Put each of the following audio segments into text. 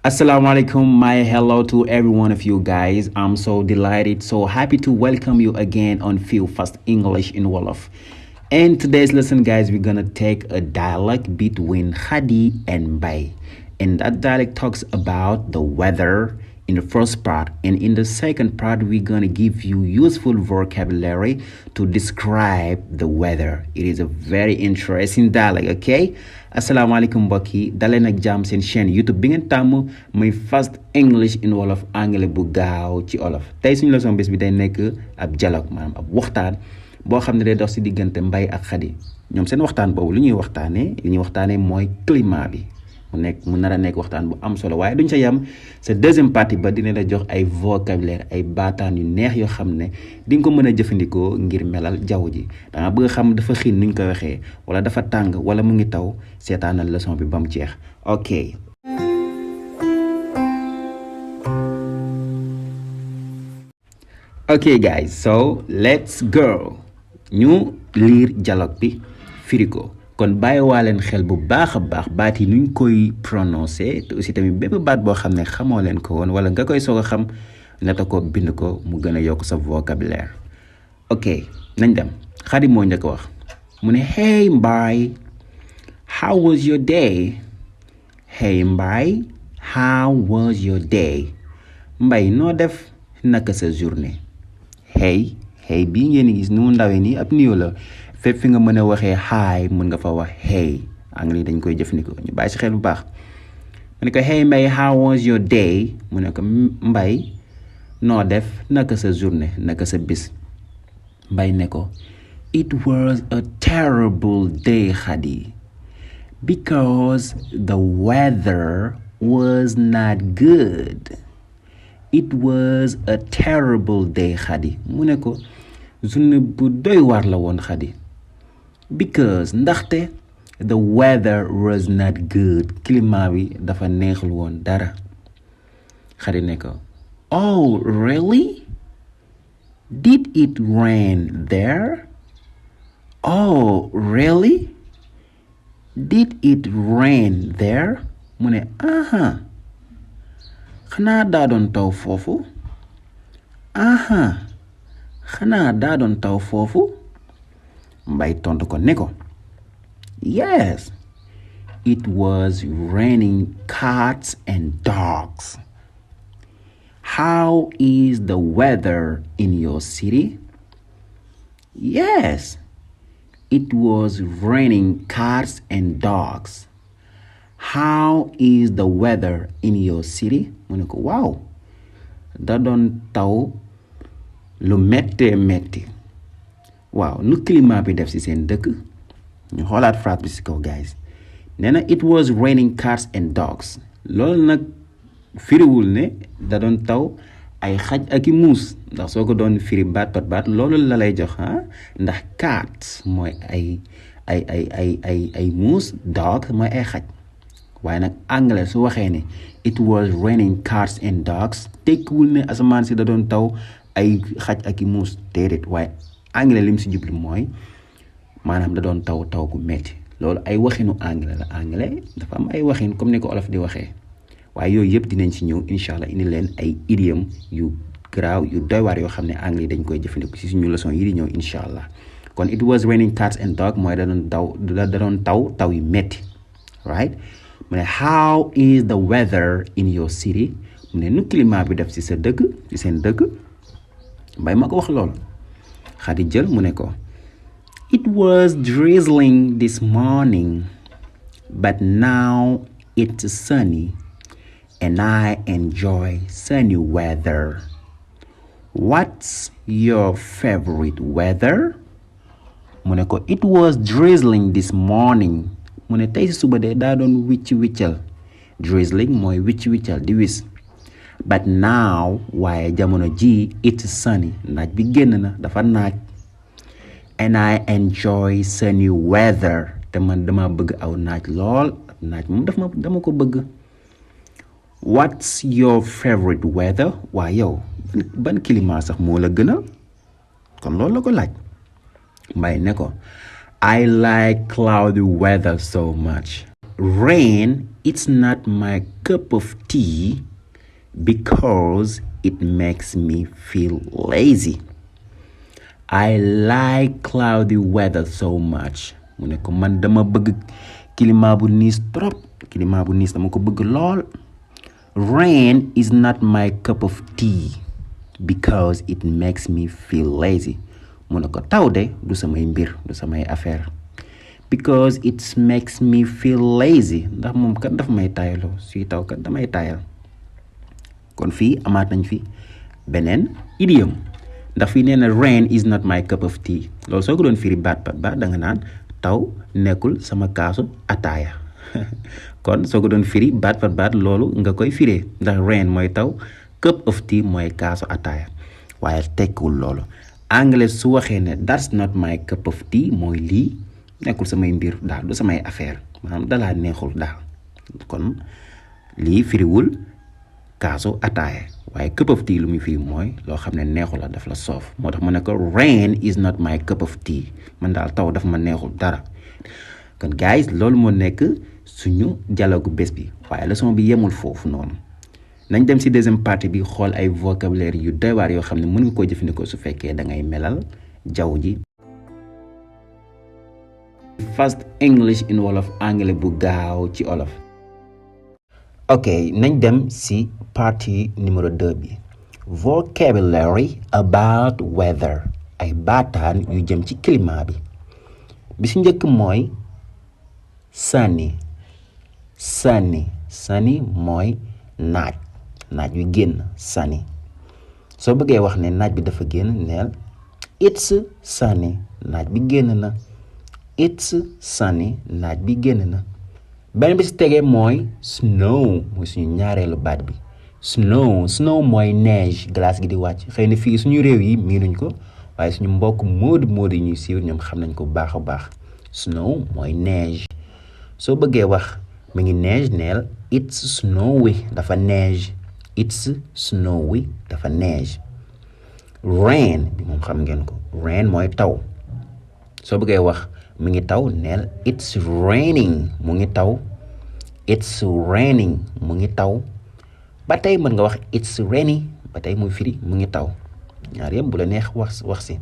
Assalamu alaikum, my hello to every one of you guys. I'm so delighted, so happy to welcome you again on Feel Fast English in Wolof. In today's lesson, guys, we're gonna take a dialogue between Khadi and Bay. And that dialogue talks about the weather in the first part. And in the second part, we're gonna give you useful vocabulary to describe the weather. It is a very interesting dialogue, okay? Asalaamaaleykum mbokk yi daleen ak jàmm seen chaîne YouTube bi ngeen tàmm muy Fast English in Wolof anglais bu gaaw ci olof tey suñu leçon bés bi day nekk ab dialogue maanaam ab waxtaan boo xam ne day dox ci diggante Mbay ak Xadi ñoom seen waxtaan boobu li ñuy waxtaanee mooy climat bi mu nar a nekk waxtaan bu am solo waaye duñ sa yam sa deuxième partie ba dina la jox ay vocabulaire ay baataan yu neex yoo xam ne di nga ko mën a jëfandikoo ngir melal jaww ji danga bëgg xam dafa xiin nuñ ko waxee wala dafa tàng wala mu ngi taw seetaanal leçon bi ba mu jeex ok. Ok guys, so let's go ñu lire dialogue bi firi ko kon bàyyi waa leen xel bu baax a baax baat yi nuñ koy prononcer te aussi tamit bépp baat boo xam ne xamoo leen ko woon wala nga koy soog a xam nata ko bind ko mu gën a yokk sa vocabulaire ok nañ dem Xadi moo njëkk wax mu ne hey Mbaay how was your day hey Mbaay how was your day Mbay noo def naka sa journée hey bii ngeen gis nu mu ndawee nii ab nuyoo la fépp fi nga mën a waxee hi mën nga fa wax hey anglais dañ koy jëfandikoo ñu bàyyi si xel bu baax mu ne ko hey Mbay how was your day mu ne ko Mbay noo def naka sa journée naka sa bis Mbay ne ko it was a terrible day Khadi because the weather was not good. It was a terrible day Khadi mu ne ko journée bu doy waar la woon Khadi because ndaxte the weather was not good climat bi dafa neexul woon dara Khadi ne ko oh really did it rain there oh really did it rain there mu ne aha xanaa daa doon taw foofu xanaa daa doon taw foofu Mbay tontu ko ne ko yes it was raining cats and dogs. How is the weather in your city? Yes it was raining cats and dogs. How is the weather in your city? mu ne ko waaw da doon taw lu méttee métti waaw nu climat bi def ci seen dëkk ñu xoolaat phrase bi ci kaw guys nee na it was raining cats and dogs loolu nag firiwul ne da doon taw ay xaj ak i muus ndax soo ko doon firi baat pat baat loolu la lay jox ndax cats mooy ay muus dog mooy ay xaj waaye nag anglais su waxee ne it was raining cats and dogs tekkiwul ne asamaan si da doon taw ay xaj ak i muus déedéet waaye anglais lim si jublu mooy maanaam da doon taw gu metti loolu ay waxinu anglais la anglais dafa am ay waxin comme ni ko olof di waxee waaye yooyu yëpp dinañ ci ñëw incha allah indi leen ay idiom yu garaaw yu doy waar yoo xam ne anglais dañ koy jëfandikoo ci suñu leçon yi di ñëw incha allah kon it was raining cats and dogs mooy da doon taw yu metti right mu ne how is the weather in your city mu ne nu climat bi def ci sa dëkk ci seen dëkk Mbay ma ko wax loolu Xadi jël mu ne ko it was drizzling this morning but now it's sunny and I enjoy sunny weather. What's your favorite weather? mu ne ko it was drizzling this morning mu ne tey si suba de daa doon wiccal drizzling mooy wiccal di wis but now waaye jamono ji it's sunny naaj bi génn na dafa naaj and I enjoy sunny weather te man dama bëgg aw naaj lool naaj moom dama ko bëgg. What's your favorite weather? Waaye yow ban climat sax moo la gënal kon loolu la ko laaj Mbay ne ko I like cloudy weather so much. rain it's not my cup of tea because it makes me feel lazy. I like cloudy weather so much. Mu ne ko man dama bëgg climat bu nice trop. Climat bu nice dama ko bëgg lool. Rain is not my cup of tea because it makes me feel lazy. Mu ne ko taw de du samay mbir du samay affaire because it makes me feel lazy. Ndax moom kat daf may tayaloo suy taw kat damay tayal. Kon fii amaat nañ fi beneen idiom. Ndax fii nee na rain is not my cup of tea. Loolu soo ko doon firi baat da nga naan taw nekkul sama kaasu ataaya. Kon soo ko doon firi baat loolu nga koy firee ndax rain mooy taw cup of tea mooy kaasu ataaya waaye tekkiwul loolu. Anglais su waxee ne that's not my cup of tea mooy lii nekkul samay mbir daal du samay affaire maanaam dalaa neexul daal. Kon lii firiwul kaasu ataaya waaye cup of tea lu muy firi mooy loo xam ne neexul la daf la soof. Moo tax mu ne ko rain is not my cup of tea man daal taw daf ma neexul dara. Kon guys loolu moo nekk suñu dialogue bés bi waaye leçon bi yemul foofu noonu. Nañ dem ci deuxième partie bi xool ay vocabulaire yu doy waar yoo xam ne mën nga koo jëfandikoo su fekkee da ngay melal jaww ji. First English in wolof anglais bu gaaw ci olof. Ok nañ dem ci partie numéro 2 bi. Vocabulary about weather ay baataan yu jëm ci climat bi. Bi ci njëkk mooy sunny. Sunny mooy naaj wi génn sunny. Soo bëggee wax ne naaj bi dafa génn neel it's sunny naaj bi génn na. It's sunny naaj bi génn na. Beneen bi ci tegee mooy snow mooy suñu ñaareelu baat bi. Snow mooy neige glace gi di wàcc. Xëy na fii suñu réew yi miinuñ ko waaye suñu mbokk moodu yi ñuy siiw ñoom xam nañ ko baax a baax. Snow mooy neige. Soo bëggee wax mi ngi neige neel it's snowy dafa neige. It's snowy dafa neige. Rain bi moom xam ngeen ko. Rain mooy taw. Soo bëggee wax mi ngi taw neel it's raining mu ngi taw. It's raining mu ngi taw. Ba tey mën nga wax it's rainy ba tey muy firi mu ngi taw. Ñaar yëpp bu la neex wax si.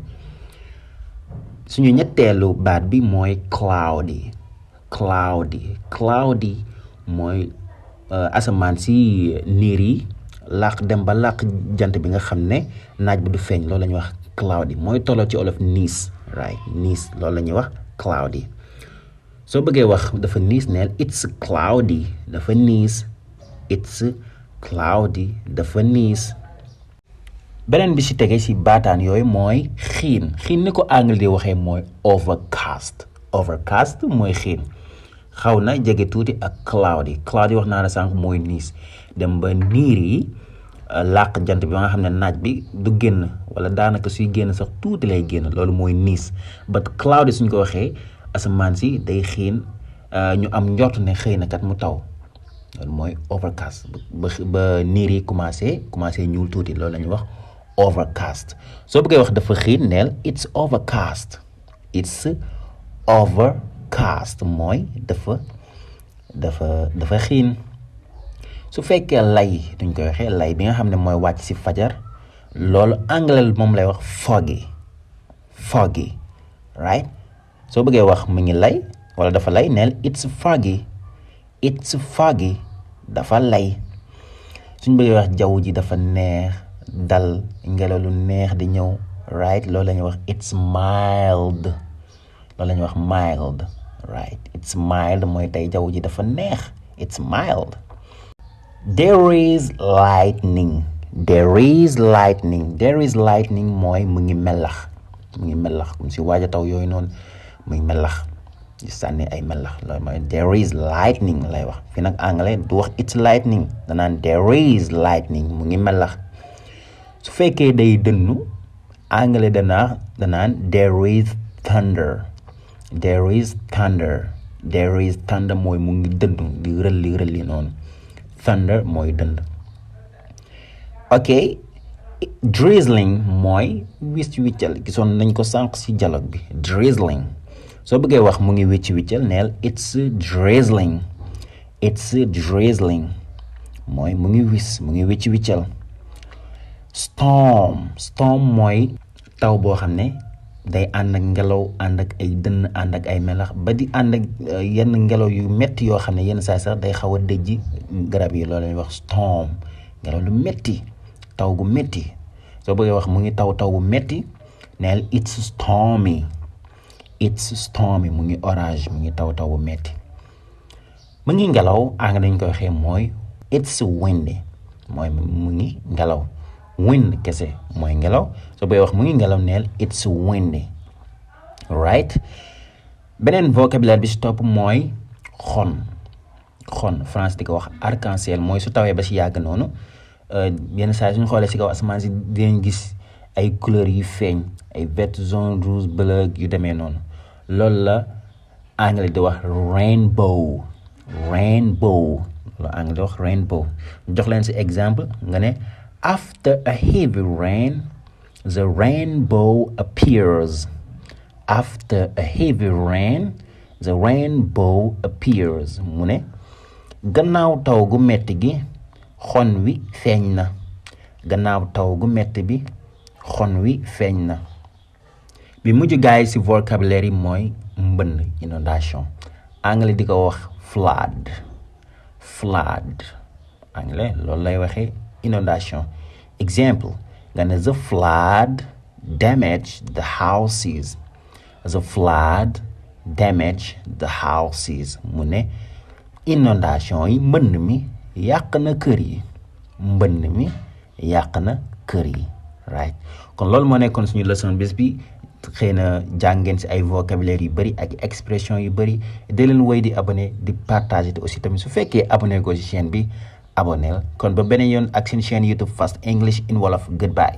Suñu ñetteelu baat bi mooy cloudy mooy asamaan si niir yi làq dem ba làq jant bi nga xam ne naaj bi du feeñ loolu la ñuy wax cloudy mooy tolloo ci olof niis right niis loolu la ñuy wax cloudy. Soo bëggee wax dafa niis neel it's cloudy dafa niis. It's cloudy dafa niis. Beneen bi ci tege ci baataan yooyu mooy xiin ni ko anglais di waxee mooy overcast mooy xiin xaw na jege tuuti ak cloudy wax naa la sànq mooy niis dem ba niir yi làq jant bi ba nga xam ne naaj bi du génn wala daanaka suy génn sax tuuti lay génn loolu mooy niis. but cloudy suñ ko waxee asamaan si day xiin ñu am njort ne xëy na kat mu taw loolu mooy overcast ba niir yi commencé ñuul tuuti loolu la ñuy wax overcast. Soo bëggee wax dafa xiin neel it's overcast. It's overcast mooy dafa xiin. Su fekkee lay duñ koy waxee lay bi nga xam ne mooy wàcc ci fajar loolu anglais moom lay wax foggy right. Soo bëggee wax mu ngi lay wala dafa lay neel it's foggy dafa lay. Suñ bëggee wax jaww ji dafa neex dal ngelaw lu neex di ñëw right loolu la ñuy wax it's mild right. It's mild mooy tey jaww ji dafa neex it's mild. There is lightning mooy mu ngi melax comme si waaj a taw yooyu noonu muy melax di sànni ay melax loolu mooy there is lightning lay wax. Fii nag anglais du wax it's lightning danaan there is lightning mu ngi melax. Su fekkee day dënnu anglais danaan there is thunder mooy mu ngi dëndu di rëlli noonu. Thunder mooy dënd. ok drizzling mooy wiccal gisoon nañ ko sànq ci dialogue bi drizzling. Soo bëggee wax mu ngi wiccal neel it's drizzling. it's drizzling mooy mu ngi wis mu ngi wiccal. Storm mooy taw boo xam ne day ànd ak ngelaw ànd ak ay dënn ànd ak ay melax ba di ànd ak yenn ngelaw yu metti yoo xam ne yenn saa sax day xaw a dëjji garab yi loolu la ñuy wax storm ngelaw lu metti taw gu metti soo bëggee wax mu ngi taw bu metti neel it's stormy mu ngi orage mu ngi taw bu metti. mu ngi ngelaw anglais dañ koy waxee mooy it's windy mooy mu ngi ngelaw. Wind kese mooy ngelaw soo bëggee wax mu ngi ngelaw neel it's windy right. beneen vocabulaire bi si topp mooy xon France di ko wax arc-en-ciel mooy su tawee ba si yàgg noonu yenn saa suñu xoolee si kaw asamaan si dinañ gis ay couleurs yu feeñ ay vert jaune rouge bleu yu demee noonu loolu la anglais di wax rainbow loolu anglais di wax rainbow. jox leen si exemple nga ne after a heavy rain the rainbow appears. After a heavy rain the rainbow appears mu ne gannaaw taw gu metti gi xon wi feeñ na. gannaaw taw gu metti bi xon wi feeñ na. bi mujj gaay ci vocabulaire yi mooy mbënn inondation anglais di ko wax flood anglais loolu lay waxee inondation. Example nga ne the flood damaged the houses. The flood damaged the houses mu ne inondation yi mbënn mi yàq na kër yi right. kon loolu moo nekkoon suñu leçon bés bi xëy na jàngeen si ay vocabulaire yu bëri ak expression yu bëri di leen woy di abonné di partager te aussi tamit su fekkee abonné ko si chaîne bi abonnel kon ba beneen yoon ak seen chaîne YouTube Fast English in Wolof. Goodbye.